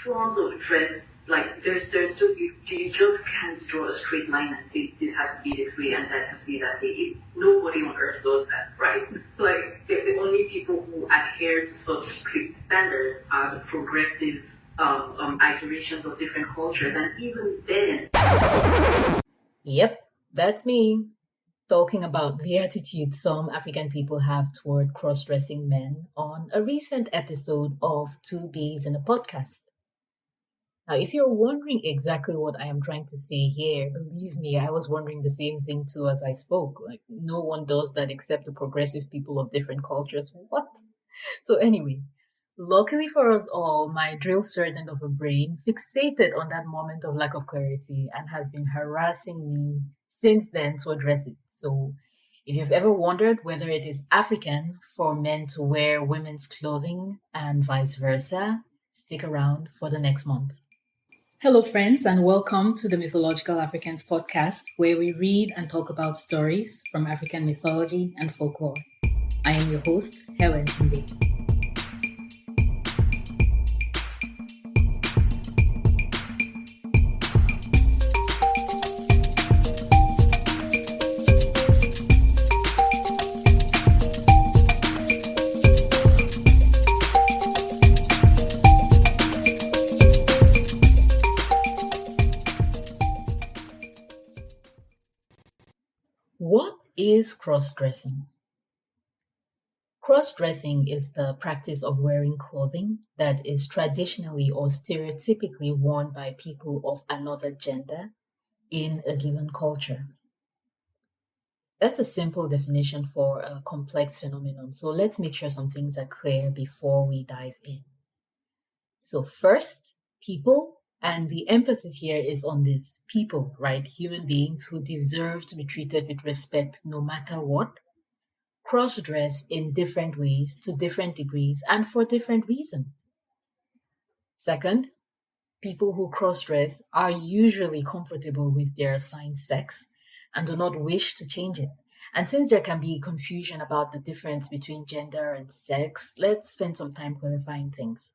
forms of dress, like there's just you just can't draw a straight line and say this has to be this way and that has to be that way. Nobody on earth does that, right? Like the only people who adhere to such strict standards are the progressive iterations of different cultures, and even then. Yep, that's me. Talking about the attitude some African people have toward cross dressing men on a recent episode of Two Bees in a Podcast. Now, if you're wondering exactly what I am trying to say here, believe me, I was wondering the same thing too as I spoke. Like, no one does that except the progressive people of different cultures. What? So, anyway, luckily for us all, my drill sergeant of a brain fixated on that moment of lack of clarity and has been harassing me since then to address it. So, if you've ever wondered whether it is African for men to wear women's clothing and vice versa, stick around for the next month. Hello, friends, and welcome to the Mythological Africans podcast, where we read and talk about stories from African mythology and folklore. I am your host, Helen Nde. What is cross-dressing? Cross-dressing is the practice of wearing clothing that is traditionally or stereotypically worn by people of another gender in a given culture. That's a simple definition for a complex phenomenon. So let's make sure some things are clear before we dive in. So first, people, and the emphasis here is on this, people, right? Human beings who deserve to be treated with respect no matter what, cross-dress in different ways, to different degrees, and for different reasons. Second, people who cross-dress are usually comfortable with their assigned sex and do not wish to change it. And since there can be confusion about the difference between gender and sex, let's spend some time clarifying things.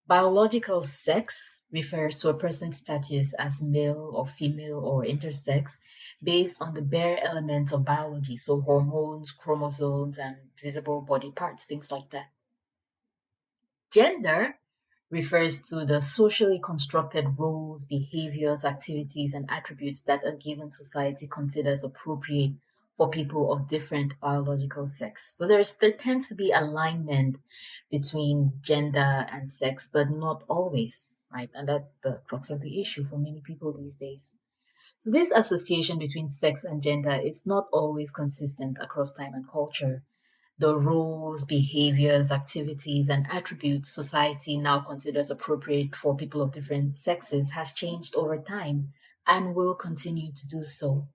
Biological sex refers to a person's status as male or female or intersex based on the bare elements of biology, so hormones, chromosomes, and visible body parts, things like that. Gender refers to the socially constructed roles, behaviors, activities, and attributes that a given society considers appropriate for people of different biological sex. So there tends to be alignment between gender and sex, but not always, right? And that's the crux of the issue for many people these days. So this association between sex and gender is not always consistent across time and culture. The roles, behaviors, activities, and attributes society now considers appropriate for people of different sexes has changed over time and will continue to do so.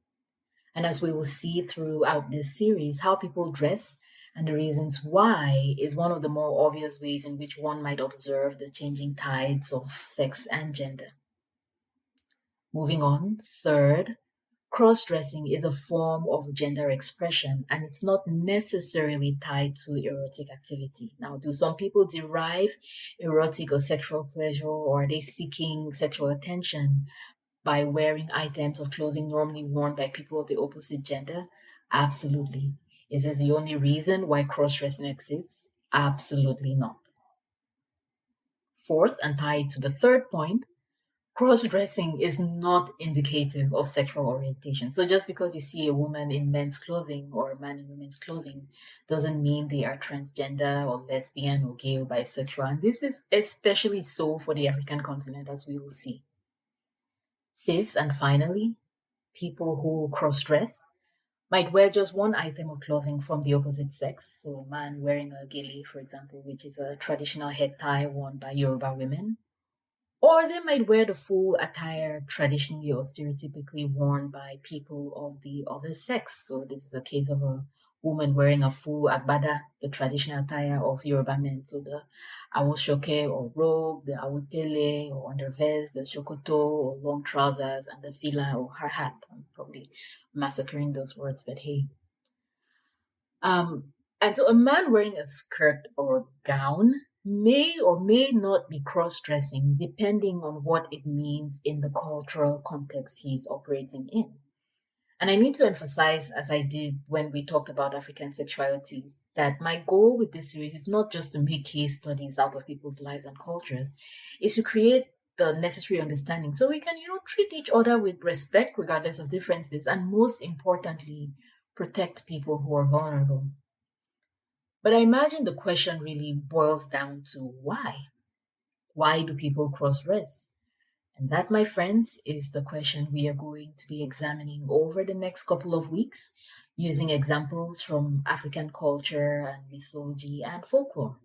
And as we will see throughout this series, how people dress and the reasons why is one of the more obvious ways in which one might observe the changing tides of sex and gender. Moving on, third, cross-dressing is a form of gender expression, and it's not necessarily tied to erotic activity. Now, do some people derive erotic or sexual pleasure, or are they seeking sexual attention by wearing items of clothing normally worn by people of the opposite gender? Absolutely. Is this the only reason why cross-dressing exists? Absolutely not. Fourth, and tied to the third point, cross-dressing is not indicative of sexual orientation. So just because you see a woman in men's clothing or a man in women's clothing doesn't mean they are transgender or lesbian or gay or bisexual. And this is especially so for the African continent, as we will see. Fifth and finally, people who cross-dress might wear just one item of clothing from the opposite sex. So a man wearing a gele, for example, which is a traditional head tie worn by Yoruba women. Or they might wear the full attire traditionally or stereotypically worn by people of the other sex. So this is a case of a woman wearing a full agbada, the traditional attire of Yoruba men. So the awoshoke or robe, the awotele or undervest, the shokoto or long trousers, and the fila or her hat. I'm probably massacring those words, but hey. And so a man wearing a skirt or gown may or may not be cross-dressing depending on what it means in the cultural context he's operating in. And I need to emphasize, as I did when we talked about African sexualities, that my goal with this series is not just to make case studies out of people's lives and cultures, is to create the necessary understanding so we can, treat each other with respect regardless of differences, and most importantly, protect people who are vulnerable. But I imagine the question really boils down to why? Why do people cross-dress? And that, my friends, is the question we are going to be examining over the next couple of weeks using examples from African culture and mythology and folklore.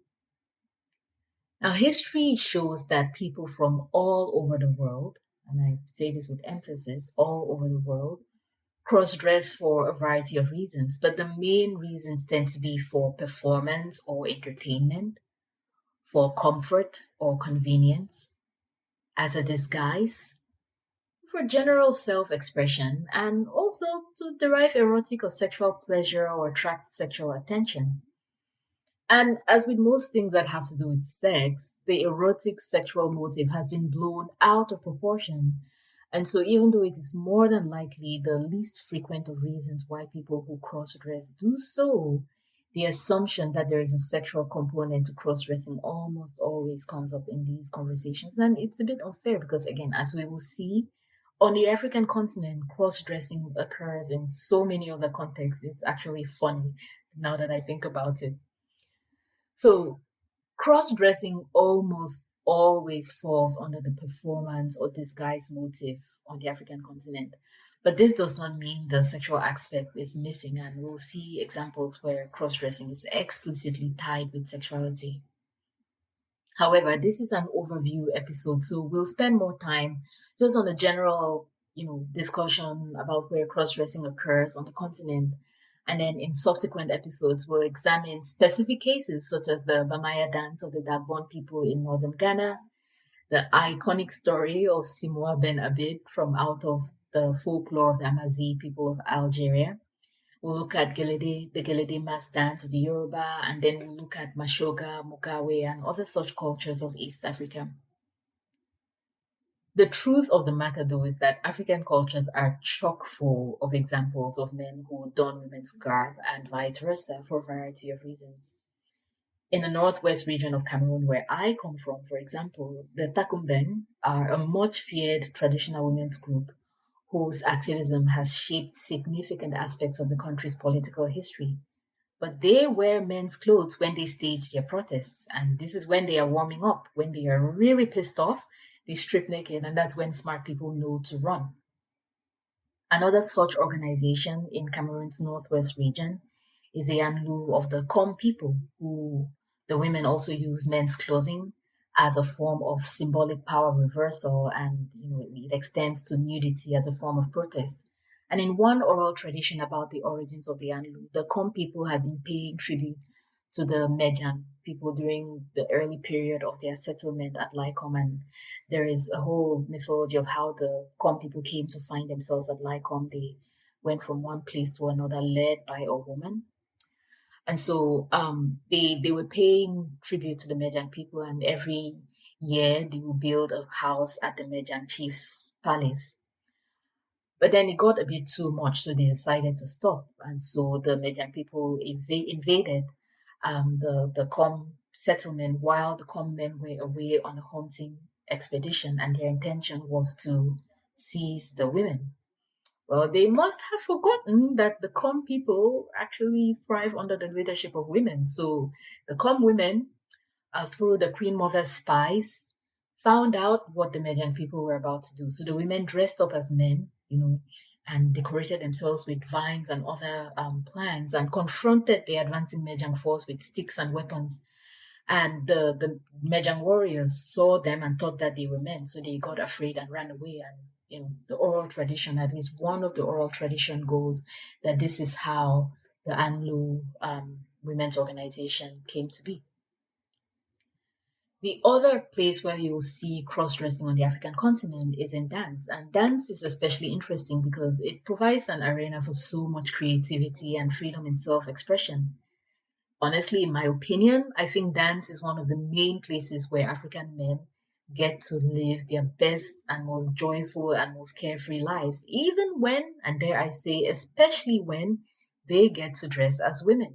Now, history shows that people from all over the world, and I say this with emphasis, all over the world, cross-dress for a variety of reasons, but the main reasons tend to be for performance or entertainment, for comfort or convenience, as a disguise, for general self-expression, and also to derive erotic or sexual pleasure or attract sexual attention. And as with most things that have to do with sex, the erotic sexual motive has been blown out of proportion. And so even though it is more than likely the least frequent of reasons why people who cross-dress do so, the assumption that there is a sexual component to cross-dressing almost always comes up in these conversations. And it's a bit unfair because, again, as we will see, on the African continent, cross-dressing occurs in so many other contexts. It's actually funny now that I think about it. So cross-dressing almost always falls under the performance or disguise motive on the African continent. But this does not mean the sexual aspect is missing, and we'll see examples where cross-dressing is explicitly tied with sexuality. However, this is an overview episode, so we'll spend more time just on the general, discussion about where cross-dressing occurs on the continent. And then in subsequent episodes, we'll examine specific cases such as the Bamaya dance of the Dagbon people in northern Ghana, the iconic story of Simoa Ben Abid from out of the folklore of the Amazi people of Algeria. We'll look at Gelede, the Gelede mass dance of the Yoruba, and then we'll look at Mashoga, Mugawe, and other such cultures of East Africa. The truth of the matter, though, is that African cultures are chock full of examples of men who don women's garb and vice versa for a variety of reasons. In the northwest region of Cameroon, where I come from, for example, the Takumbeng are a much feared traditional women's group whose activism has shaped significant aspects of the country's political history. But they wear men's clothes when they stage their protests, and this is when they are warming up, when they are really pissed off. They strip naked, and that's when smart people know to run. Another such organization in Cameroon's northwest region is the Anlu of the Kom people, who the women also use men's clothing as a form of symbolic power reversal, and it extends to nudity as a form of protest. And in one oral tradition about the origins of the Anlu, the Kom people had been paying tribute to the Mejan people during the early period of their settlement at Lycom. And there is a whole mythology of how the Kom people came to find themselves at Lycom. They went from one place to another led by a woman. And so they were paying tribute to the Mejan people, and every year they would build a house at the Mejan chief's palace. But then it got a bit too much, so they decided to stop. And so the Mejan people invaded the Kom settlement while the Kom men were away on a hunting expedition, and their intention was to seize the women. Well, they must have forgotten that the Kom people actually thrive under the leadership of women. So the Kom women, through the Queen Mother's spies, found out what the Mejan people were about to do. So the women dressed up as men, and decorated themselves with vines and other plants, and confronted the advancing Mejang force with sticks and weapons. And the Mejang warriors saw them and thought that they were men, so they got afraid and ran away. And the oral tradition, at least one of the oral tradition, goes that this is how the Anlu women's organization came to be. The other place where you'll see cross-dressing on the African continent is in dance. And dance is especially interesting because it provides an arena for so much creativity and freedom in self-expression. Honestly, in my opinion, I think dance is one of the main places where African men get to live their best and most joyful and most carefree lives, even when, and dare I say, especially when they get to dress as women.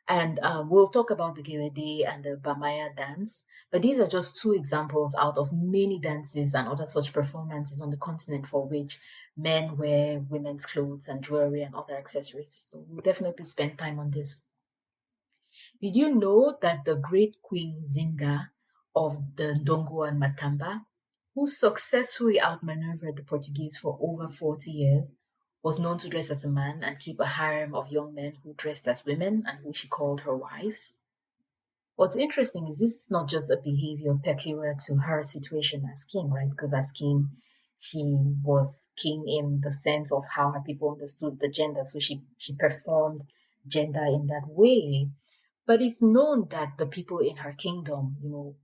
And we'll talk about the Gelede and the Bamaya dance, but these are just two examples out of many dances and other such performances on the continent for which men wear women's clothes and jewelry and other accessories. So we'll definitely spend time on this. Did you know that the great Queen Zinga of the Ndongo and Matamba, who successfully outmaneuvered the Portuguese for over 40 years, was known to dress as a man and keep a harem of young men who dressed as women and who she called her wives? What's interesting is this is not just a behavior peculiar to her situation as king, right? Because as king, she was king in the sense of how her people understood the gender. So she performed gender in that way. But it's known that the people in her kingdom, who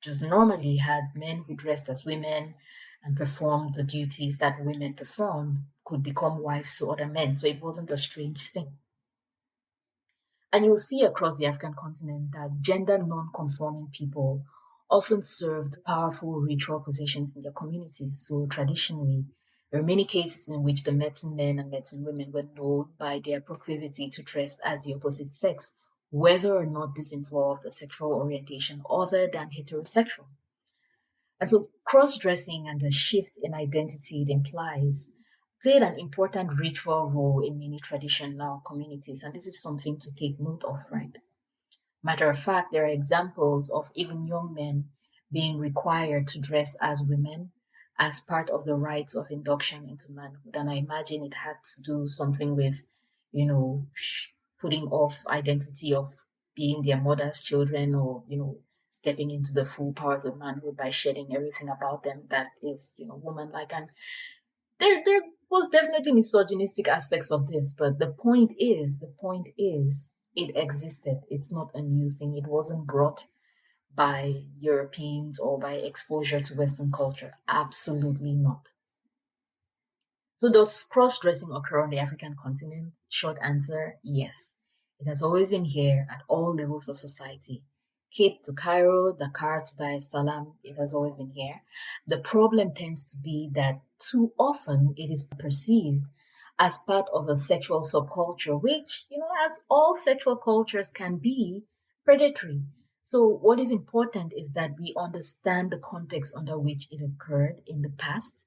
just normally had men who dressed as women and performed the duties that women performed, could become wives to other men. So it wasn't a strange thing. And you'll see across the African continent that gender non-conforming people often served powerful ritual positions in their communities. So traditionally, there are many cases in which the medicine men and medicine women were known by their proclivity to dress as the opposite sex, whether or not this involved a sexual orientation other than heterosexual. And so cross-dressing and the shift in identity it implies played an important ritual role in many traditional communities. And this is something to take note of, right? Matter of fact, there are examples of even young men being required to dress as women as part of the rites of induction into manhood. And I imagine it had to do something with, putting off identity of being their mother's children or, stepping into the full powers of manhood by shedding everything about them that is, woman-like. And there was definitely misogynistic aspects of this, but the point is, it existed. It's not a new thing. It wasn't brought by Europeans or by exposure to Western culture. Absolutely not. So does cross-dressing occur on the African continent? Short answer, yes. It has always been here at all levels of society. Cape to Cairo, Dakar to Dar es Salaam, it has always been here. The problem tends to be that too often it is perceived as part of a sexual subculture, which, as all sexual cultures can be, predatory. So what is important is that we understand the context under which it occurred in the past,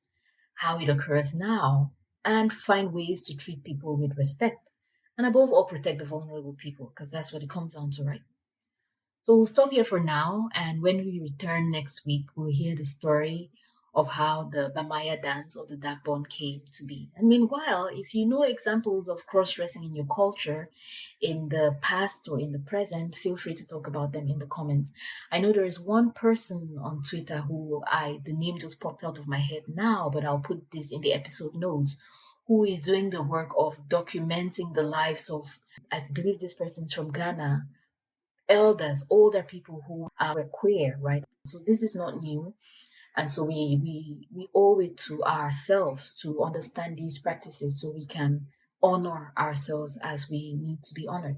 how it occurs now, and find ways to treat people with respect. And above all, protect the vulnerable people, because that's what it comes down to, right? So we'll stop here for now, and when we return next week, we'll hear the story of how the Bamaya dance of the Dagbon came to be. And meanwhile, if you know examples of cross-dressing in your culture in the past or in the present, feel free to talk about them in the comments. I know there is one person on Twitter who the name just popped out of my head now, but I'll put this in the episode notes, who is doing the work of documenting the lives of, I believe this person's from Ghana, elders, older people who were queer, right? So this is not new. And so we owe it to ourselves to understand these practices so we can honor ourselves as we need to be honored.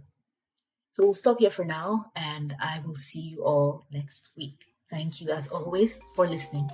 So we'll stop here for now, and I will see you all next week. Thank you, as always, for listening.